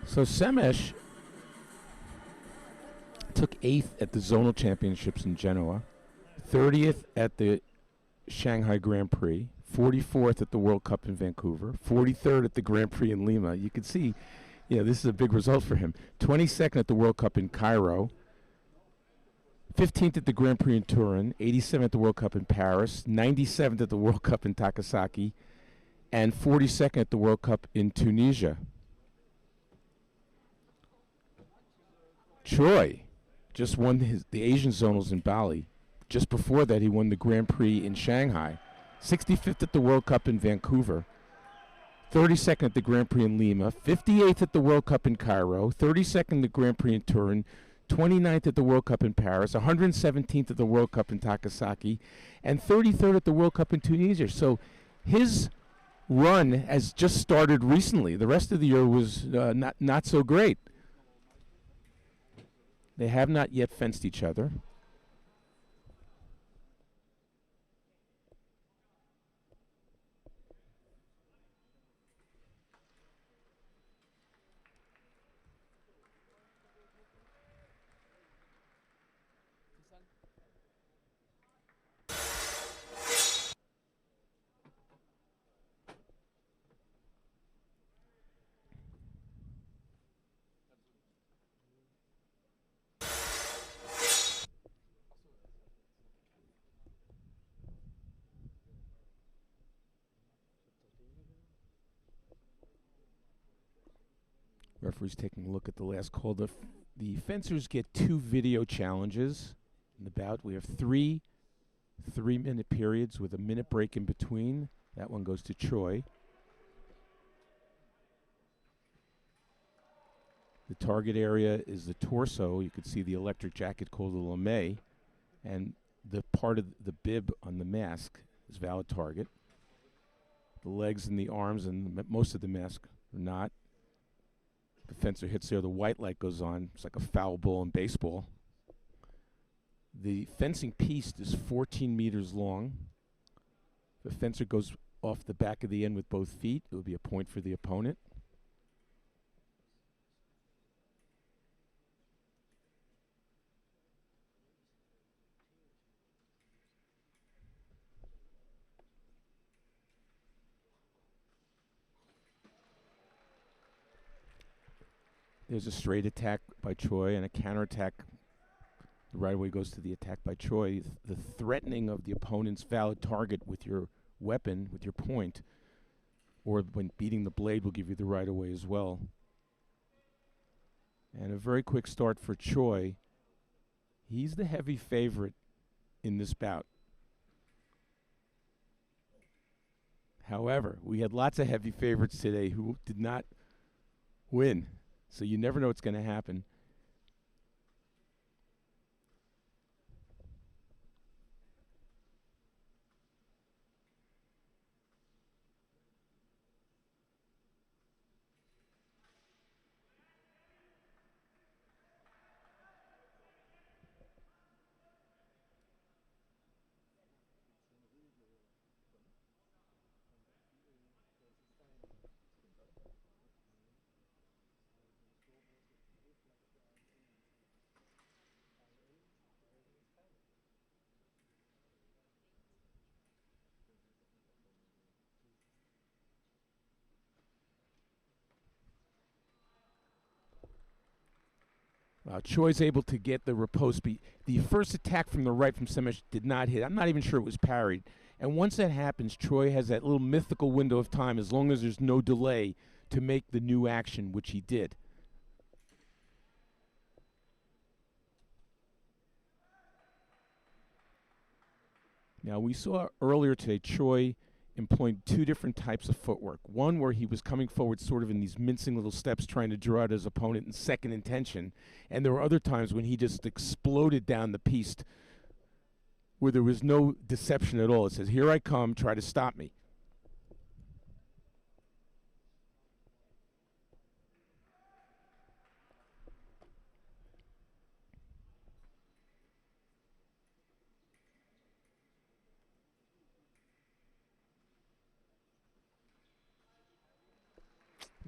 So Szemes took 8th at the Zonal Championships in Genoa, 30th at the Shanghai Grand Prix, 44th at the World Cup in Vancouver, 43rd at the Grand Prix in Lima. You can see, this is a big result for him. 22nd at the World Cup in Cairo, 15th at the Grand Prix in Turin, 87th at the World Cup in Paris, 97th at the World Cup in Takasaki, and 42nd at the World Cup in Tunisia. Choi just won the Asian Zonals in Bali. Just before that, he won the Grand Prix in Shanghai. 65th at the World Cup in Vancouver. 32nd at the Grand Prix in Lima. 58th at the World Cup in Cairo. 32nd at the Grand Prix in Turin. 29th at the World Cup in Paris. 117th at the World Cup in Takasaki. And 33rd at the World Cup in Tunisia. So his run has just started recently. The rest of the year was not so great. They have not yet fenced each other. Referee's taking a look at the last call. The fencers get 2 video challenges in the bout. We have 3 3-minute periods with a minute break in between. That one goes to Choi. The target area is the torso. You can see the electric jacket called the lame, and the part of the bib on the mask is valid target. The legs and the arms and most of the mask are not. The fencer hits there, the white light goes on. It's like a foul ball in baseball. The fencing piece is 14 meters long. The fencer goes off the back of the end with both feet. It will be a point for the opponent. There's a straight attack by Choi and a counterattack. The right away goes to the attack by Choi. The threatening of the opponent's valid target with your weapon, with your point, or when beating the blade will give you the right away as well. And a very quick start for Choi. He's the heavy favorite in this bout. However, we had lots of heavy favorites today who did not win. So you never know what's going to happen. Choi's able to get the riposte. The first attack from the right from Szemes did not hit. I'm not even sure it was parried. And once that happens, Choi has that little mythical window of time, as long as there's no delay, to make the new action, which he did. Now, we saw earlier today Choi employing 2 different types of footwork. One where he was coming forward sort of in these mincing little steps trying to draw out his opponent in second intention. And there were other times when he just exploded down the piste where there was no deception at all. It says, here I come, try to stop me.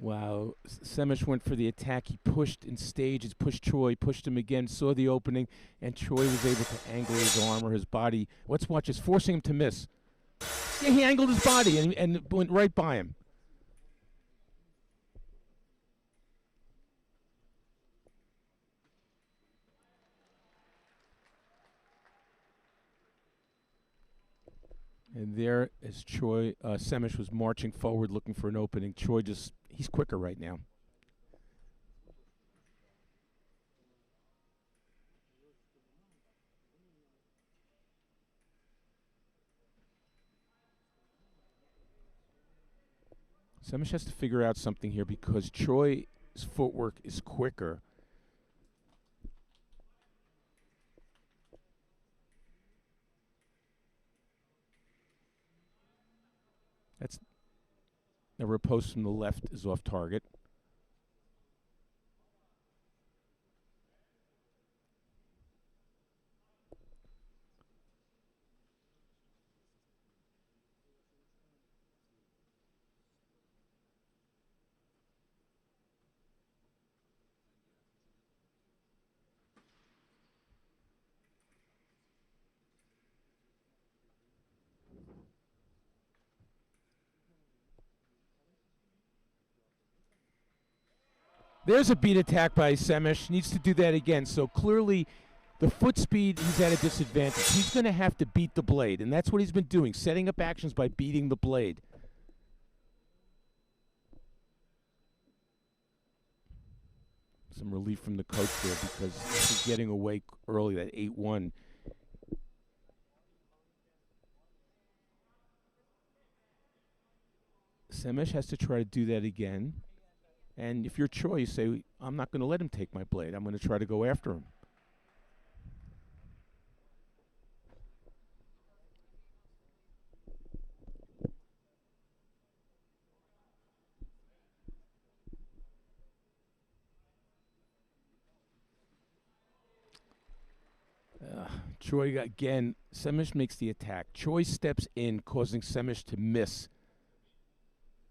Wow. Szemes went for the attack. He pushed in stages, pushed Choi, pushed him again, saw the opening, and Choi was able to angle his arm or his body. Let's watch this, forcing him to miss. Yeah, he angled his body and went right by him. And there, as Choi, Szemes was marching forward looking for an opening, Choi he's quicker right now. Szemes has to figure out something here because Choi's footwork is quicker. That's a riposte from the left is off target. There's a beat attack by Szemes. Needs to do that again. So clearly, the foot speed, he's at a disadvantage. He's going to have to beat the blade, and that's what he's been doing, setting up actions by beating the blade. Some relief from the coach there because he's getting away early, that 8-1. Szemes has to try to do that again. And if you're Choi, you say, I'm not going to let him take my blade. I'm going to try to go after him. Choi again. Szemes makes the attack. Choi steps in, causing Szemes to miss.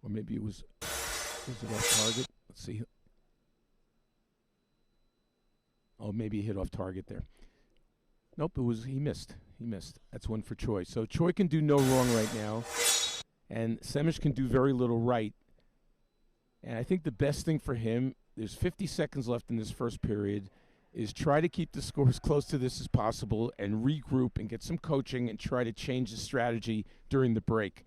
Or maybe it was it off target? Let's see. Oh, maybe he hit off target there. Nope, he missed. He missed. That's one for Choi. So Choi can do no wrong right now, and Szemes can do very little right. And I think the best thing for him, there's 50 seconds left in this first period, is try to keep the score as close to this as possible and regroup and get some coaching and try to change the strategy during the break.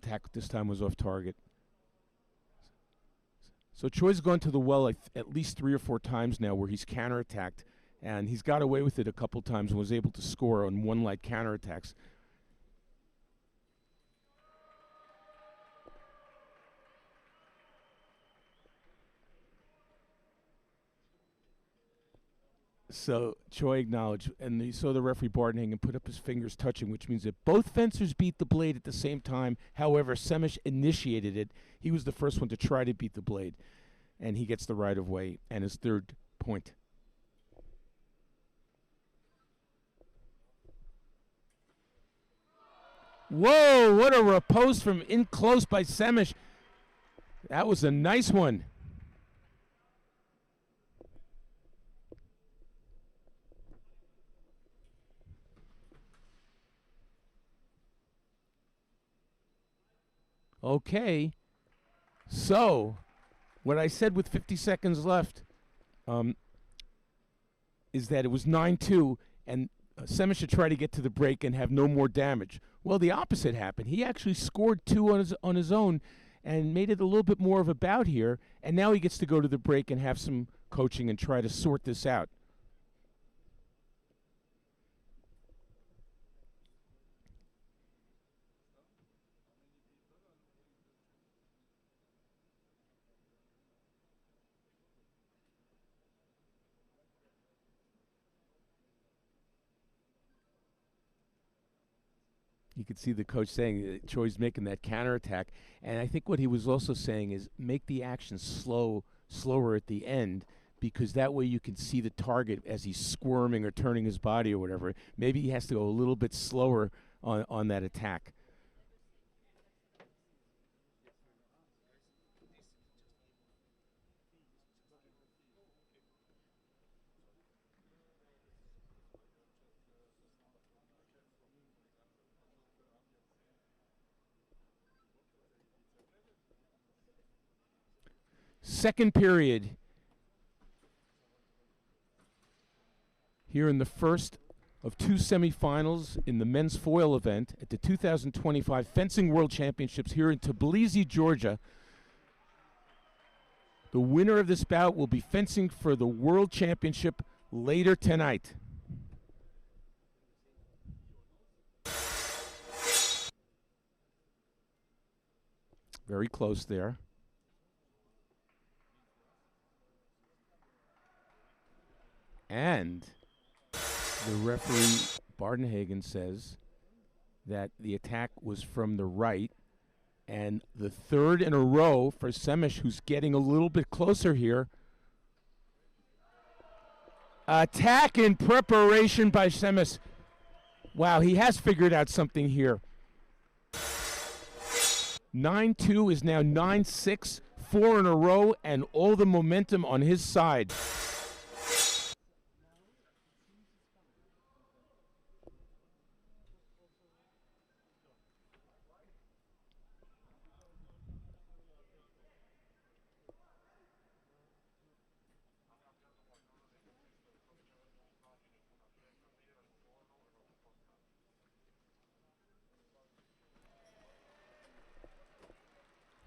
Attack this time was off target. So Choi's gone to the well at least 3 or 4 times now where he's counterattacked, and he's got away with it a couple times and was able to score on one light counterattacks. So Choi acknowledged, and he saw the referee Bardenhang and put up his fingers touching, which means that both fencers beat the blade at the same time. However, Szemes initiated it. He was the first one to try to beat the blade, and he gets the right of way and his 3rd point. Whoa, what a riposte from in close by Szemes. That was a nice one. Okay, so what I said with 50 seconds left is that it was 9-2, and Szemes should try to get to the break and have no more damage. Well, the opposite happened. He actually scored 2 on his own and made it a little bit more of a bout here, and now he gets to go to the break and have some coaching and try to sort this out. You could see the coach saying Choi's making that counterattack. And I think what he was also saying is make the action slower at the end, because that way you can see the target as he's squirming or turning his body or whatever. Maybe he has to go a little bit slower on that attack. Second period here in the first of two semifinals in the men's foil event at the 2025 Fencing World Championships here in Tbilisi, Georgia. The winner of this bout will be fencing for the World Championship later tonight. Very close there. And the referee, Bardenhagen, says that the attack was from the right. And the third in a row for Szemes, who's getting a little bit closer here. Attack in preparation by Szemes. Wow, he has figured out something here. 9-2 is now 9-6, 4 in a row, and all the momentum on his side.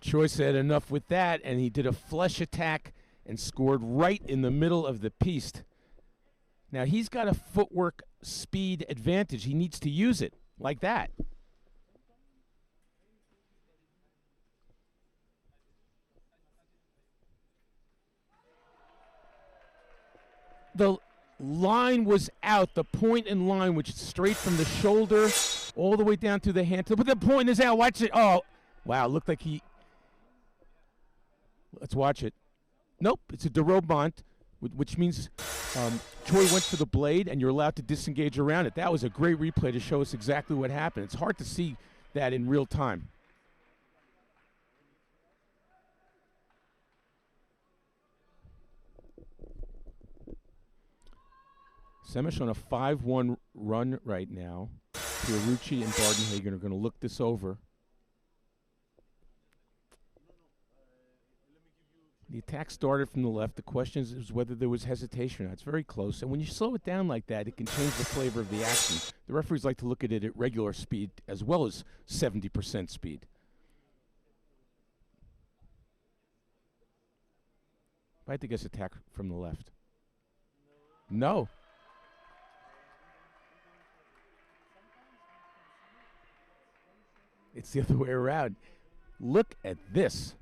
Choi said enough with that, and he did a flush attack and scored right in the middle of the piece. Now he's got a footwork speed advantage. He needs to use it like that. The line was out, the point in line, which is straight from the shoulder all the way down to the hand. But the point is out. Watch it. Oh, wow. Looked like he... Let's watch it. Nope, it's a dérobant, which means Choi went for the blade, and you're allowed to disengage around it. That was a great replay to show us exactly what happened. It's hard to see that in real time. Szemes on a 5-1 run right now. Fiorucci and Bardenhagen are going to look this over. The attack started from the left. The question is whether there was hesitation. It's very close. And when you slow it down like that, it can change the flavor of the action. The referees like to look at it at regular speed as well as 70% speed. I had to guess attack from the left. No. It's the other way around. Look at this.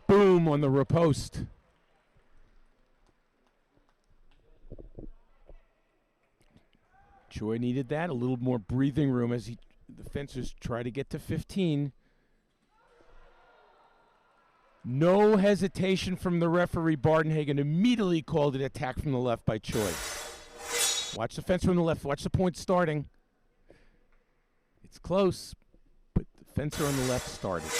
Boom on the riposte. Choi needed that, a little more breathing room as the fencers try to get to 15. No hesitation from the referee. Bardenhagen immediately called it attack from the left by Choi. Watch the fencer on the left. Watch the point starting. It's close, but the fencer on the left started.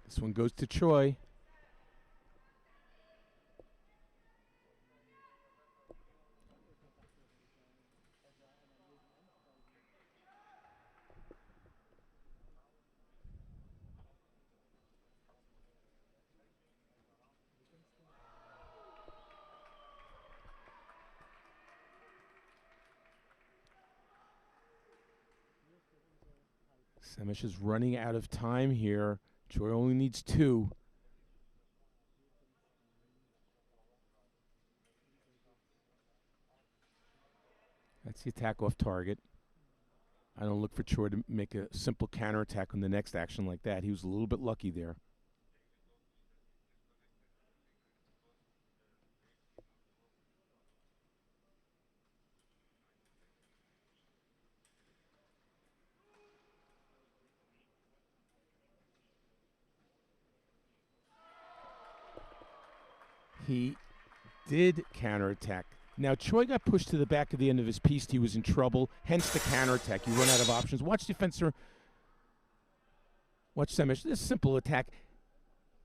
This one goes to Choi. Szemes is running out of time here. Choi only needs 2. That's the attack off target. I don't look for Choi to make a simple counterattack on the next action like that. He was a little bit lucky there. He did counterattack. Now, Choi got pushed to the back of the end of his piece. He was in trouble, hence the counterattack. You run out of options. Watch defender. Watch Szemes. This simple attack.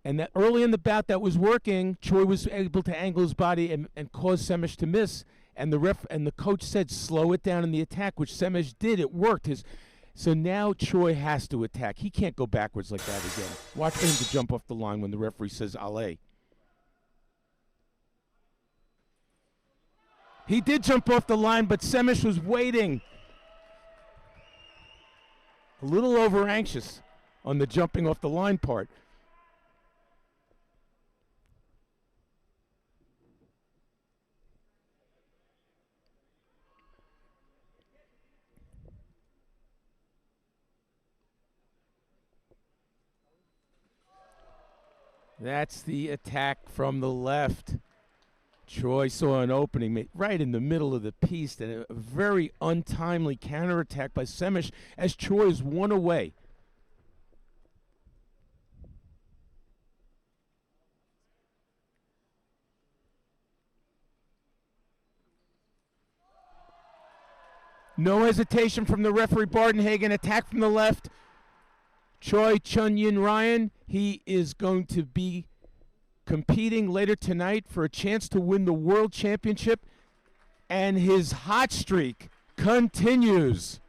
And that early in the bout, that was working. Choi was able to angle his body and cause Szemes to miss. And the ref and the coach said, slow it down in the attack, which Szemes did. It worked. So now Choi has to attack. He can't go backwards like that again. Watch for him to jump off the line when the referee says, allez. He did jump off the line, but Szemes was waiting. A little over anxious on the jumping off the line part. That's the attack from the left. Choi saw an opening right in the middle of the piece, and a very untimely counterattack by Szemes as Choi is one away. No hesitation from the referee Bardenhagen. Attack from the left. Choi Chun-Yin Ryan, he is going to be competing later tonight for a chance to win the World Championship, and his hot streak continues.